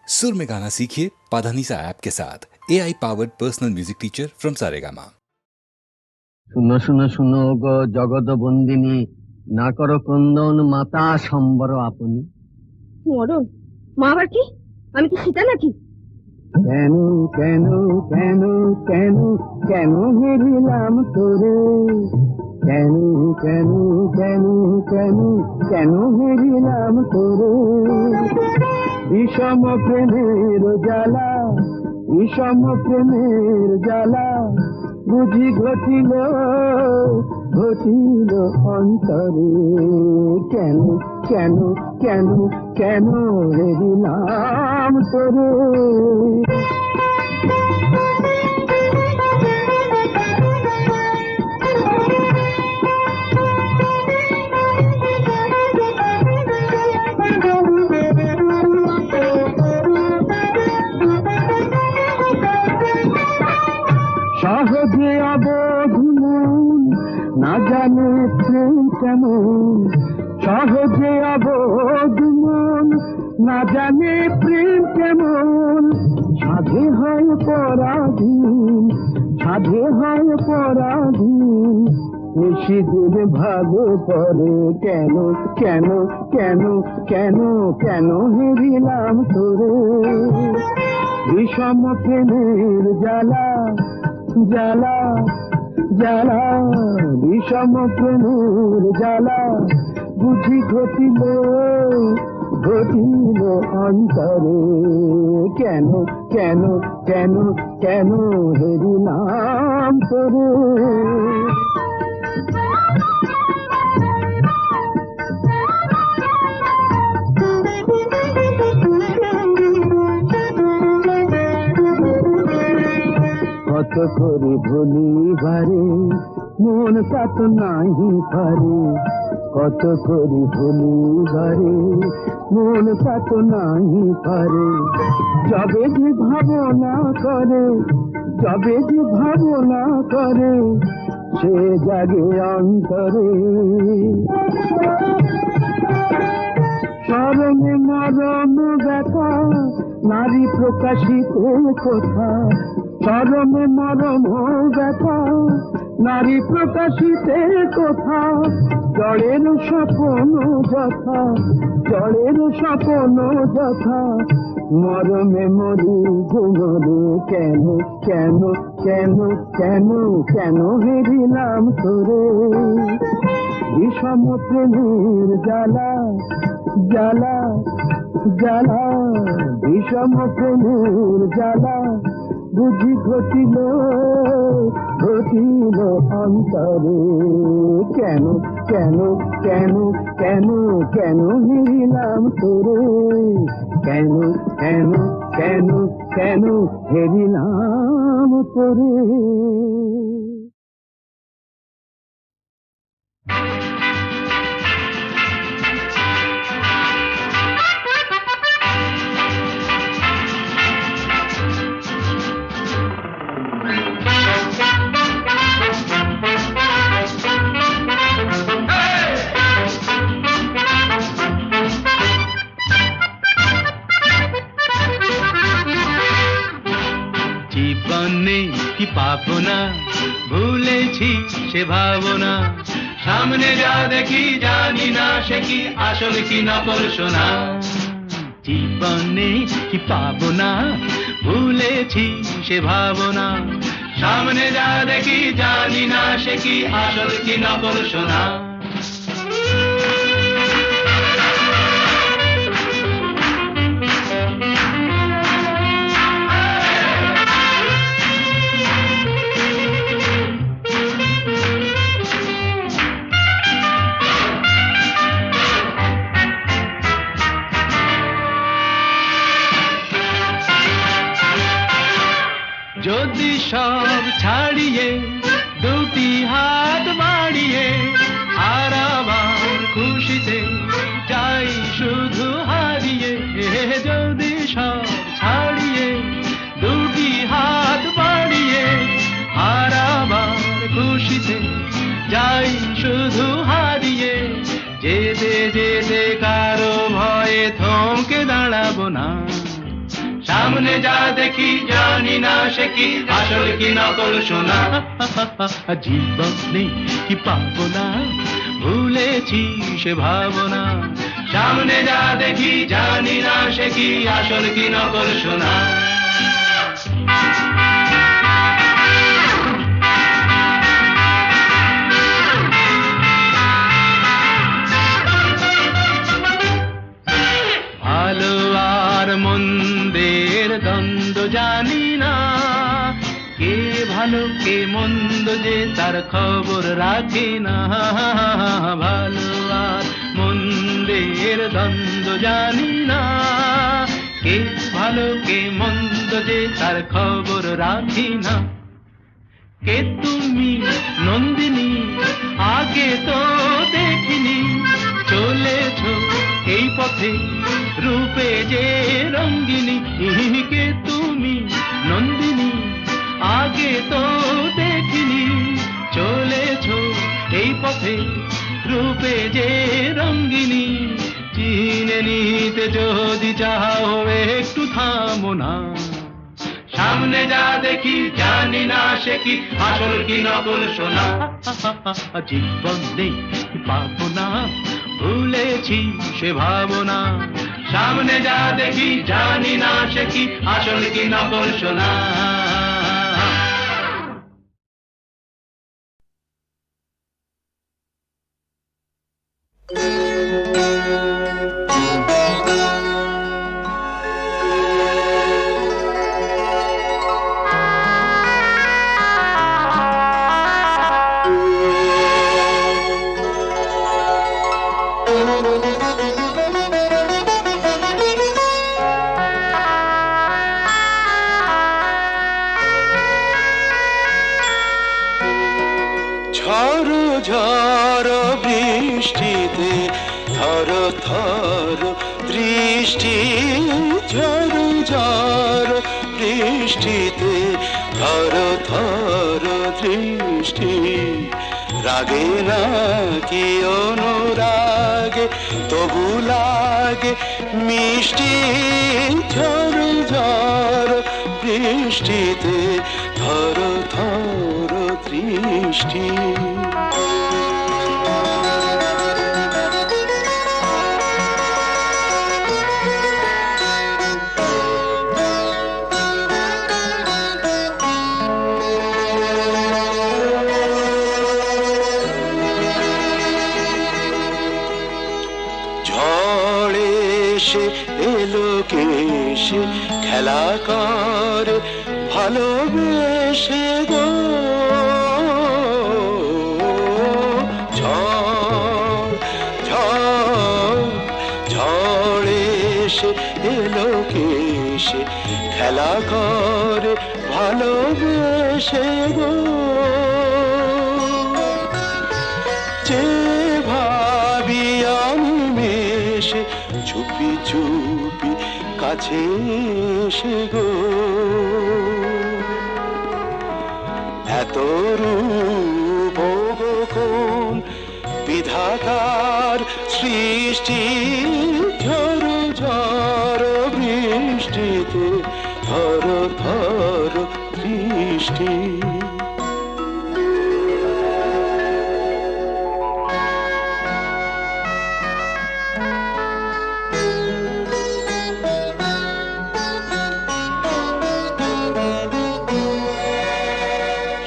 सुर में गाना सीखिए पाधानीसा ऐप के साथ AI powered personal music teacher from Saregama. শুনো শুনো শুনো গো জগৎ বন্দিনী, না করো ক্রন্দন মাতা সম্বর আপনি। মরণ? মা আবার কি? আমি কি সীতা নাকি? কেন কেন কেন কেন কেন হেরিলাম তোরে, কেন কেন কেন কেন কেন হেরিলাম তোরে। বিষম প্রেমের জ্বালা, বিষম প্রেমের জ্বালা বুঝি ঘটিল ঘটিল অন্তরে। কেন কেন কেন কেন হেরিলাম তোরে। সহজে অবধুমন না জানে প্রেম কেমন, সহজে অবধুমন না জানে প্রেম কেমন। সাধে হয় পরাধীন, সাধে হয় পরাধীন, নিশিদিন ভাগে পড়ে। কেন কেন কেন কেন কেন হেরিলাম তোরে। বিষম প্রেমের জ্বালা জ্বালা জ্বালা, বিষম প্রেমের জ্বালা বুঝি ঘটিল ঘটিল অন্তরে। কেন কেন কেন কেন হেরিলাম তোরে। কত করে ভুলিবারে মন তা তো নাহি পারে, কত করে ভুলিবারে মন তা তো নাহি পারে। যবে যে ভাবনা করে, যবে যে ভাবনা করে, সে জাগে অন্তরে। স্মরণে মরণ ব্যথা নারী প্রকাশিত কথা, চরমে মরম ব্যথা নারী প্রকাশিতে কথা। জড়ের স্বপ্ন যথা, জড়ের স্বপ্ন যথা, মরমে মরি গুণরে। কেন কেন কেন কেন কেন হেরিলাম তোরে। বিষম প্রেমের জ্বালা জ্বালা জ্বালা, বিষম প্রেমের জ্বালা বুঝি ঘটিল ঘটিল অন্তরে। কেন কেন কেন কেন কেন হেরিলাম তোরে। কেন কেন কেন কেন হেরিলাম তোরে। জীবনে কি পাবো না, ভুলেছি সে ভাবনা। সামনে যা দেখি জানি না সে কি আসল কি নকল সোনা। জীবনে কি পাবো না, ভুলেছি সে ভাবনা। সামনে যা দেখি জানি না সে কি আসল কি নকল সোনা। যদি সব ছাড়িয়ে দুটি হাত বাড়িয়ে আর আবার খুশিতে যাই শুধু হারিয়ে। যদি সব ছাড়িয়ে দুটি হাত বাড়িয়ে আর আবার খুশিতে যাই শুধু হারিয়ে। যেতে যেতে কারো ভয়ে থমকে দাঁড়াবো না, সামনে যা দেখি জানি না সে কি আসল কি নকল সোনা জীবনে কি পাবো না ভুলেছি সে ভাবনা সামনে যা দেখি জানি না সে কি আসল কি নকল সোনা ভালো আর মন্দের দ্বন্দ্ব জানি না কে ভালো কে মন্দ যে তার খবর রাখে না ভালো আর মন্দের দ্বন্দ্ব জানি না কে ভালো কে মন্দ যে তার খবর রাখি না কে তুমি নন্দিনী আগে তো দেখিনি চলেছ এই পথে রূপে যে রঙ্গিনী কে তুমি নন্দিনী আগে তো দেখিনি চলেছ এই পথে রূপে যে রঙ্গিনী চিনে নিতে যদি চাও একটু থামো না সামনে যা দেখি জানি না সে কি আসল কি নকল সোনা জীবন নেই পাবো না ভুলেছি সে ভাবনা সামনে যা দেখি জানি না সে কি আসল কি নকল সোনা ঝড় ঝড় বৃষ্টিতে থর থর দৃষ্টি ঝড় ঝড় বৃষ্টিতে থর থর দৃষ্টি রাগে না কি অনুরাগে তবু লাগে মিষ্টি ঝড় ঝড় বৃষ্টিতে থর থর দৃষ্টি ঝড়ে এসে এলো কেসে খেলা করে ভালোবেসে গো ঝড় ঝড় ঝড়ে এসে এলো কেসে খেলা করে ভালোবেসে গো যে ভাবি অনিমেষে চুপি চুপি কাছে এসে গো এত রূপ কোন বিধাতার সৃষ্টি ঝড় ঝড় বৃষ্টিতে থর থর দৃষ্টি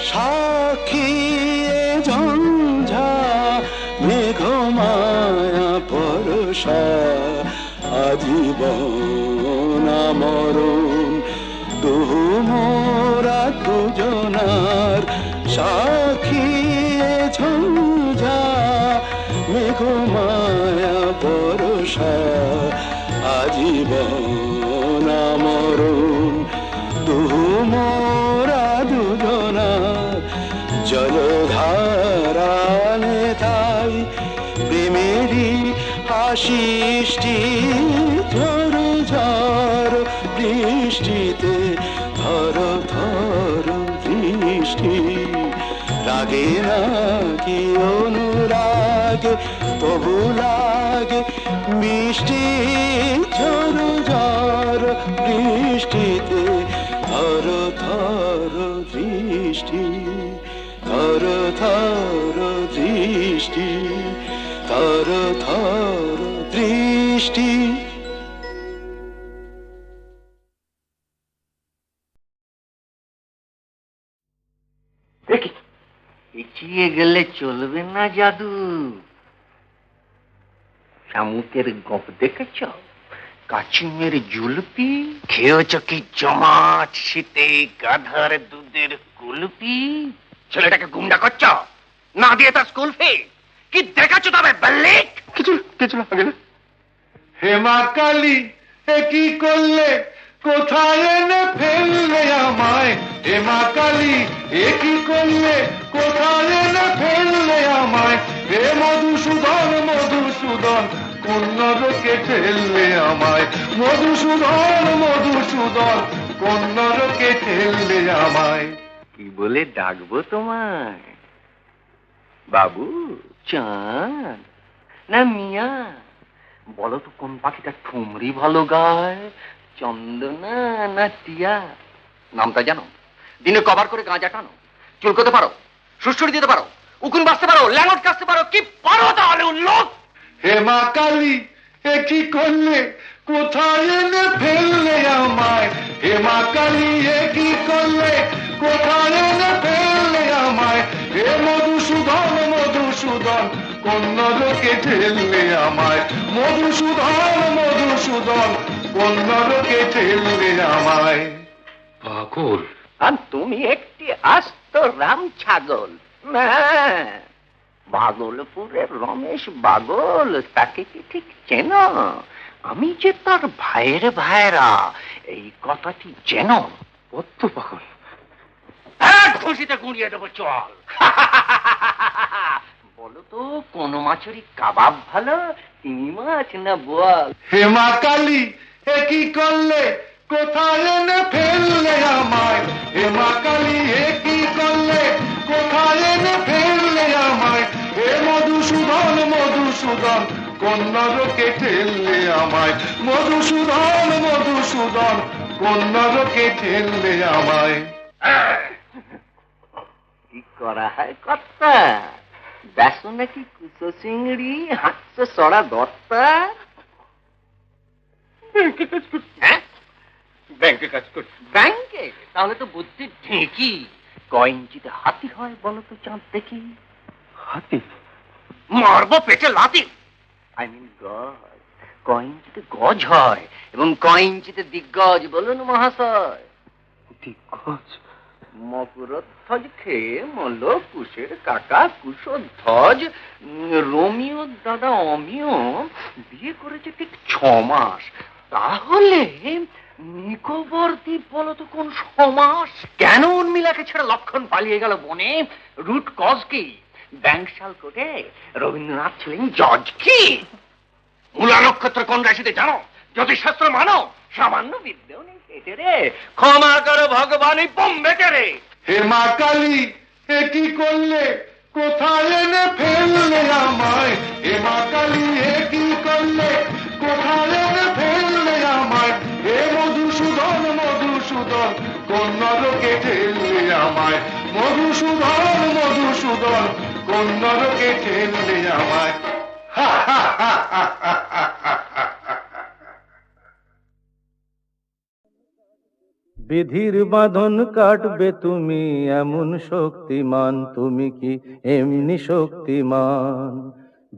সাক্ষী ঝঞ্ঝা মেঘমায়া পরশা আজীবন মরণ দুহু মোরা দুজনার সাক্ষী ঝঞ্ঝা মেঘমায়া পরশা আজীবন মরণ দুহু মোরা দুজনার জলধারানে তাই প্রেমেরই আশিষ্টি ঝড় ঝড় বৃষ্টিতে থর থর দৃষ্টি রাগে না কি অনুরাগে তবু লাগে মিষ্টি ঝড় ঝড় বৃষ্টিতে ধর ধর দৃষ্টি, ধর ধর দৃষ্টি, ধর ধর দৃষ্টি। দেখি পিছিয়ে গেলে চলবে না জাদু। শামুকের গপ দেখেছ? কাচিমের জুলপি খেয়েছ কি জমাট শীতে গাধার দুধের কুলপি? ছেলেটাকে গুন্ডা করছ, না দিয়ে তার স্কুল ফি কি দেখাচ্ছ? তবে বাল্লিক কিছু কিছু লাগে না। হেমা কালী এ কি করলে, কোথায় এনে ফেললে আমায়? হেমা কালী এ কি করলে, কোথায় এনে ফেললে আমায়? হে মধুসূদন মধুসূদন কোন নরকে ঠেললে আমায়? মধুসূদন মধুসূদন কোন নরকে ঠেললে আমায়? কি বলে ডাকবো তোমায়? বাবু, চাঁদ না মিয়া? বলো তো কোন পাখিটা ঠুমরি ভালো গায়, চন্দনা না টিয়া? নামটা জানো? দিনে কভার করে গাঁজা টানো, চুলকোতে পারো, সুড়সুড়ি দিতে পারো, উকুন বাঁচতে পারো, ল্যাঙ্গট কাটতে পারো, কি পারো তাহলে উল্লোক? হেমা কালী এ কি করলে, কোথায় এনে ফেললে আমায়? হেমা কালী এ কি করলে, কোথায় এনে ফেললে আমায়? হে মধুসূদন মধুসূদন কোন নরকে ঠেললে আমায়? মধুসূদন মধুসূদন কোন নরকে ঠেললে আমায়? পাগল। আর তুমি একটি আস্ত রাম ছাগল। না, ভাগলপুরের রমেশ বাগল, তাকে কি ঠিক চেনো? আমি যে তার ভাইয়ের ভাইরা, এই কথাটি চেনো? অত পাগল। খুশিতে গুঁড়িয়ে দেবো, চল। বলো তো কোন মাছেরই কাবাব ভালো, চিংড়ি মাছ না বোয়াল? হেমা কালী এ কি করলে, কোথায় এনে ফেললে আমায়? হেমা কালী এ কি করলে, কোথায় এনে ফেললে আমায়? হে মধুসূদন মধুসূদন কোন নরকে ঠেললে আমায়? মধুসূদন মধুসূদন কোন নরকে ঠেললে আমায়? কি করা হয় কর্তা? বেসো নাকি কুচো চিংড়ি, হাঁটছে সরা দত্তা? হ্যাঁ, ব্যাংকে কাজ করছি। ব্যাংকে? তাহলে তো বুদ্ধি ঠিকই। কয় ইঞ্চিতে হাতি হয় বলো তো চাঁদ দেখি? হাতি? মারবো পেটে লাথি। আই মিন গজ। কয় ইঞ্চিতে গজ হয় এবং কয় ইঞ্চিতে দিগ্গজ বলুন মহাশয়? দিগ্গজ? মকরধ্বজ খেয়ে মল কুশের কাকা কুশধ্বজ। রোমিও দাদা অমিও বিয়ে করেছে ঠিক 6 মাস। তাহলে নিকোবর দ্বীপ বলো তো কোন সমাস? কেন উর্মিলাকে ছেড়ে লক্ষণ পালিয়ে গেল বনে? রুট কজ কি? ব্যাংকশাল কোর্টে রবীন্দ্রনাথ ছিলেন জজ কি? মূলা নক্ষত্র কোন রাশিতে জানো? জ্যোতিষশাস্ত্র মানো? সামান্য বিদ্যেও নেই পেটে রে। ক্ষমা করো ভগবানই বোম্বেটে রে। হেমা কালী এ কি করলে, কোথায় এনে ফেললে আমায়? হেমা কালী এ কি করলে, কোথায় এনে ফেললে আমায়? হে মধুসূদন মধুসূদন কোন নরকে ঠেললে আমায়? মধুসূদন মধুসূদন কোন নরকে ঠেললে আমায়? বিধির বাঁধন কাটবে তুমি এমন শক্তিমান, তুমি কি এমনি শক্তিমান?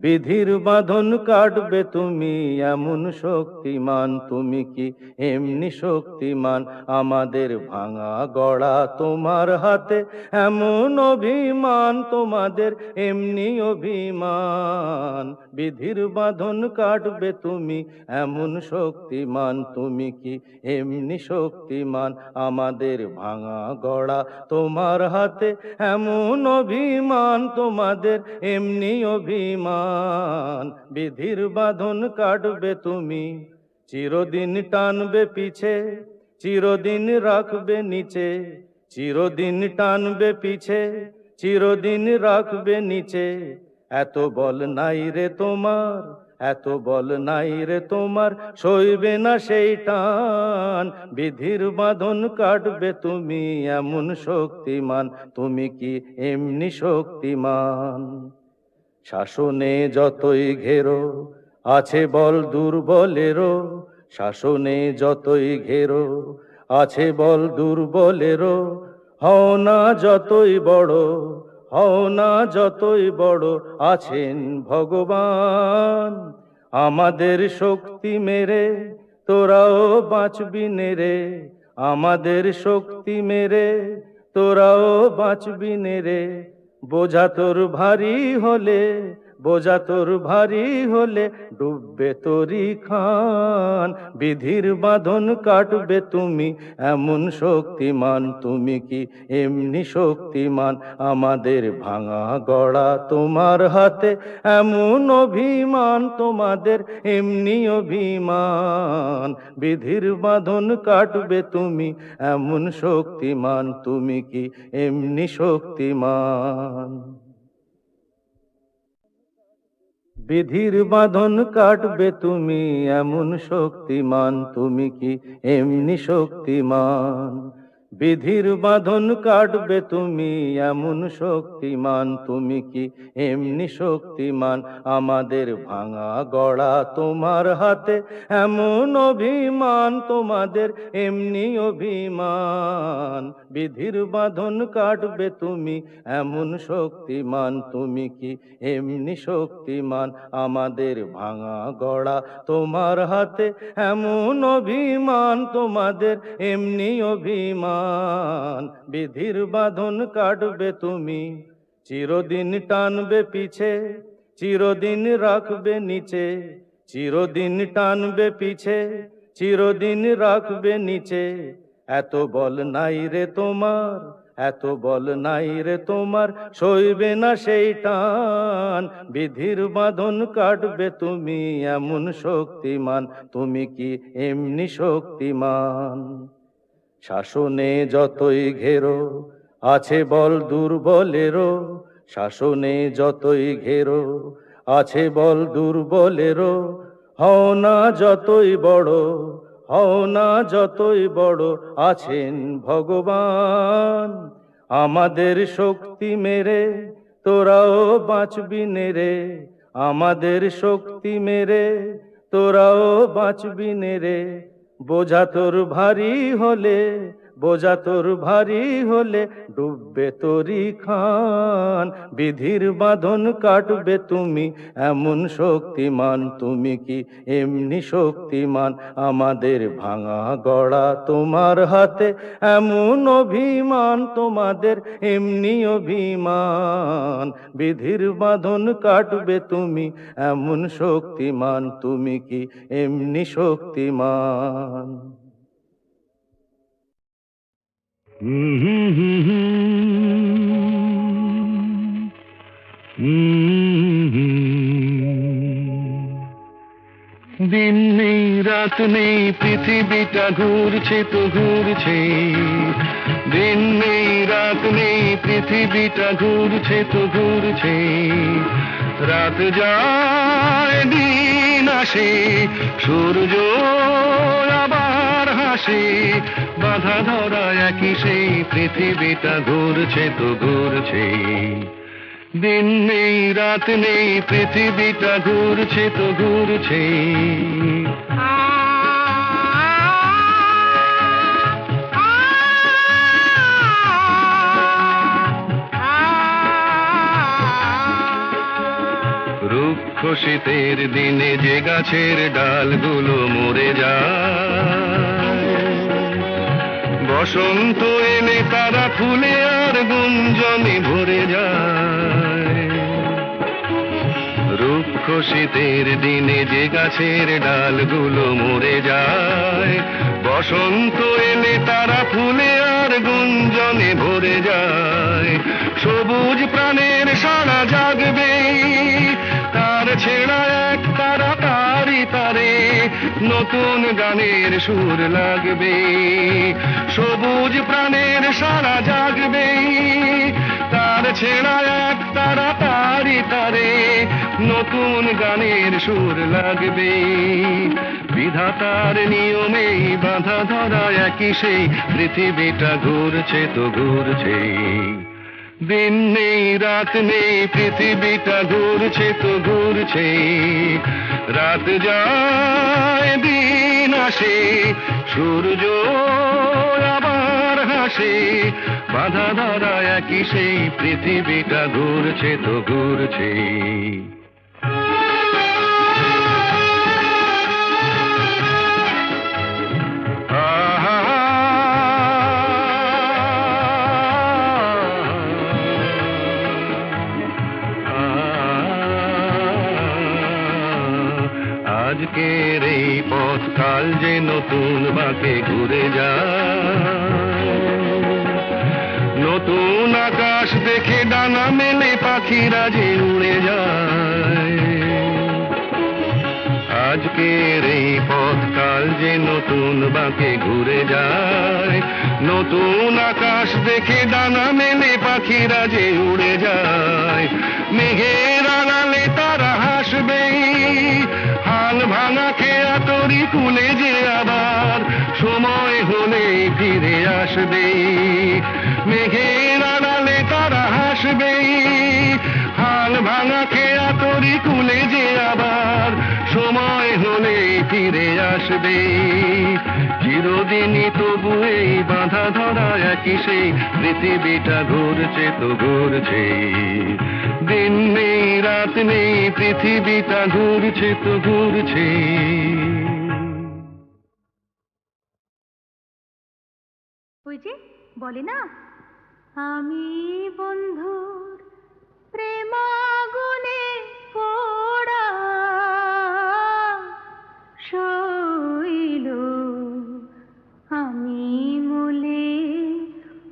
বিধির বাঁধন কাটবে তুমি এমন শক্তিমান, তুমি কি এমনি শক্তিমান? আমাদের ভাঙা গড়া তোমার হাতে এমন অভিমান, তোমাদের এমনি অভিমান। বিধির বাঁধন কাটবে তুমি এমন শক্তিমান, তুমি কি এমনি শক্তিমান? আমাদের ভাঙা গড়া তোমার হাতে এমন অভিমান, তোমাদের এমনি অভিমান। বিধির বাঁধন কাটবে তুমি, চিরদিন টানবে পিছে, চিরদিন রাখবে নিচে। চিরদিন টানবে পিছে, চিরদিন রাখবে নিচে। এত বল নাই রে তোমার, এত বল নাই রে তোমার, সইবে না সেই টান। বিধির বাঁধন কাটবে তুমি এমন শক্তিমান, তুমি কি এমনি শক্তিমান? শাসনে যতই ঘেরো আছে বল দুর্বলেরও, শাসনে যতই ঘেরো আছে বল দুর্বলেরও। হও না যতই বড়, হও না যতই বড়, আছেন ভগবান। আমাদের শক্তি মেরে তোরাও বাঁচবি নে রে, আমাদের শক্তি মেরে তোরাও বাঁচবি নে রে। বোঝা তোর ভারী হলে, বোঝা তোর ভারী হলে ডুববে তোরি খান। বিধির বাঁধন কাটবে তুমি এমন শক্তিমান, তুমি কি এমনি শক্তিমান? আমাদের ভাঙা গড়া তোমার হাতে এমন অভিমান, তোমাদের এমনি অভিমান। বিধির বাঁধন কাটবে তুমি এমন শক্তিমান, তুমি কি এমনি শক্তিমান? বিধির বাঁধন কাটবে তুমি এমন শক্তিমান, তুমি কি এমনি শক্তিমান? বিধির বাঁধন কাটবে তুমি এমন শক্তিমান, তুমি কি এমনি শক্তিমান? আমাদের ভাঙা গড়া তোমার হাতে এমন অভিমান, তোমাদের এমনি অভিমান। বিধির বাঁধন কাটবে তুমি এমন শক্তিমান, তুমি কি এমনি শক্তিমান? আমাদের ভাঙা গড়া তোমার হাতে এমন অভিমান, তোমাদের এমনি অভিমান। বিধির বাঁধন কাটবে তুমি, চিরদিন টানবে পিছে, চিরদিন রাখবে নিচে। চিরদিন টানবে পিছে, চিরদিন রাখবে নিচে। এত বল নাই রে তোমার, এত বল নাই রে তোমার, সইবে না সেই টান। বিধির বাঁধন কাটবে তুমি এমন শক্তিমান, তুমি কি এমনি শক্তিমান? শাসনে যতই ঘেরো আছে বল দুর্বলেরও, শাসনে যতই ঘেরো আছে বল দুর্বলেরও। হও না যতই বড়, হও না যতই বড়, আছেন ভগবান। আমাদের শক্তি মেরে তোরাও বাঁচবি নে রে, আমাদের শক্তি মেরে তোরাও বাঁচবি নে রে। বোঝা তোর ভারী হলে, বোঝা তোর ভারী হলে ডুববে তোরি খান। বিধির বাঁধন কাটবে তুমি এমন শক্তিমান, তুমি কি এমনি শক্তিমান? আমাদের ভাঙা গড়া তোমার হাতে এমন অভিমান, তোমাদের এমনি অভিমান। বিধির বাঁধন কাটবে তুমি এমন শক্তিমান, তুমি কি এমনি শক্তিমান? দিন নেই রাত নেই পৃথিবীটা ঘুরছে তো ঘুরছে, দিন নেই রাত নেই পৃথিবীটা ঘুরছে তো ঘুরছে। রাত যায় দিন আসে, সূর্য আবার হাসে, বাধা ধরা একই সেই পৃথিবীটা ঘুরছে তো ঘুরছে। দিন নেই রাত নেই পৃথিবীটা ঘুরছে তো ঘুরছে। রুক্ষ শীতের দিনে যে গাছের ডালগুলো মরে যায়, বসন্ত এলে তারা ফুলে আর গুঞ্জনে ভরে যায়। রুক্ষ শীতের দিনে যে গাছের ডালগুলো মরে যায়, বসন্ত এলে তারা ফুলে আর গুঞ্জনে ভরে যায়। সবুজ প্রাণের সারা জাগবে, তার ছেঁড়া এক তারা তারি তারে নতুন গানের সুর লাগবে। সবুজ প্রাণের সারা জাগবে, তার ছেঁড়া এক তারা তারি তারে নতুন গানের সুর লাগবে। বিধাতার নিয়মে বাঁধা ধরা একই সেই পৃথিবীটা ঘুরছে তো ঘুরছে। দিন নেই রাত নেই পৃথিবীটা ঘুরছে তো ঘুরছে। রাত যায় দিন আসে সূর্য আবার হাসে। বাঁধা ধরা একই সেই পৃথিবীটা ঘুরছে তো ঘুরছে। আজকের এই পথ কাল যে নতুন বাঁকে ঘুরে যায়। নতুন আকাশ দেখে ডানা মেলে পাখিরা যে উড়ে যায়। আজকের এই পথ কাল যে নতুন বাঁকে ঘুরে যায়। নতুন আকাশ দেখে ডানা মেলে পাখিরা যে উড়ে যায়। মেঘের আড়ালে তারা হাসবে হাল ভাঙা খেয়া তরি কুলে যে আবার সময় হলে ফিরে আসবে। মেঘের আড়ালে তারা হাসবে হাল ভাঙা খেয়া তরি কুলে যে আবার সময় হলে ফিরে আসবে। চিরদিনই তবু এই বাঁধা ধরা একই সেই পৃথিবীটা ঘুরছে তো ঘুরছে। দিন নেই রাত নেই পৃথিবীটা ঘুরছে তো ঘুরছে। ওই যে বলে না, আমি বন্ধুর প্রেমাগুনে পোড়া শৈল, আমি মলে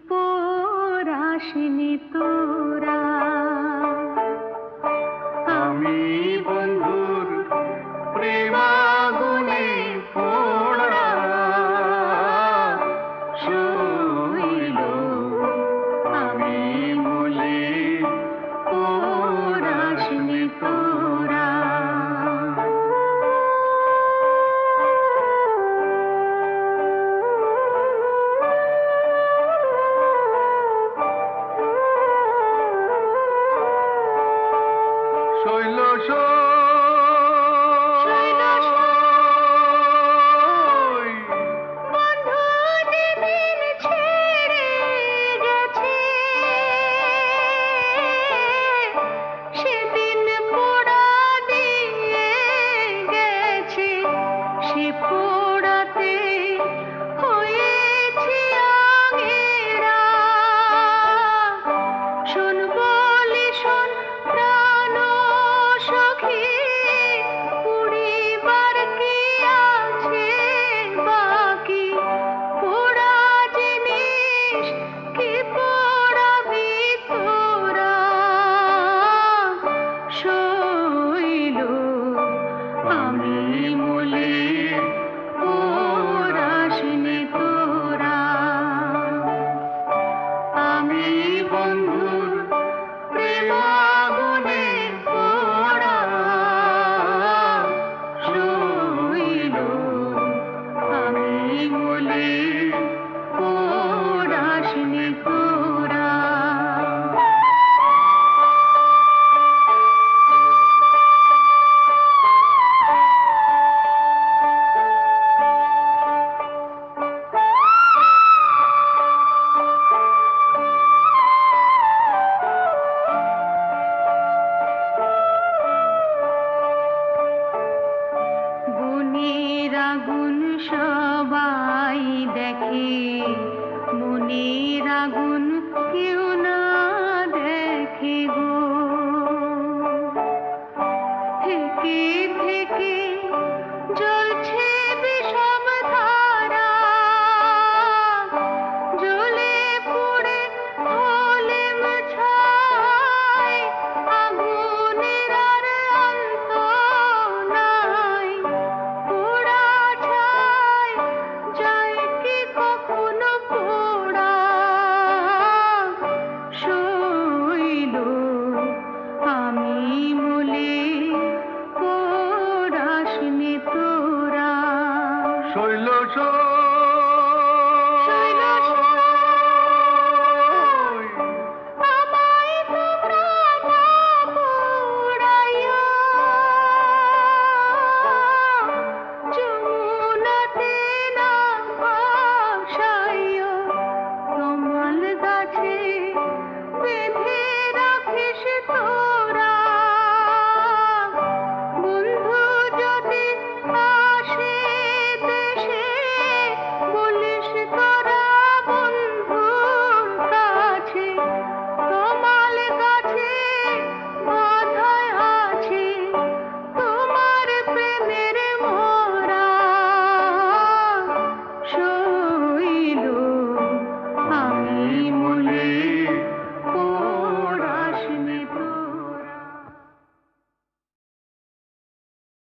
পোড়াসনি তোরা। আমি বন্ধুর প্রেমাগুনে পোড়া শৈল, আমি মলে পোড়াসনি তোরা। শৈল শৈল শৈ বন্ধু যেদিন ছেড়ে গেছে, সেদিন পোড়া দিয়ে গেছে। সে পোড়াতে হয়েছে আগেরা। শোন বলি শোন প্রাণ সখী, পুড়িবার কি আছে বাকি? পোড়া জিনিস কি পোড়াবি তোরা? শৈল, আমি মলে পোড়াসনি তোরা। আমি বন্ধুর প্রেমাগুনে পোড়া শৈল, আমি মলে পোড়াসনি তোরা। গুণের আগুন সবাই দেখে, মনের আগুন কেউ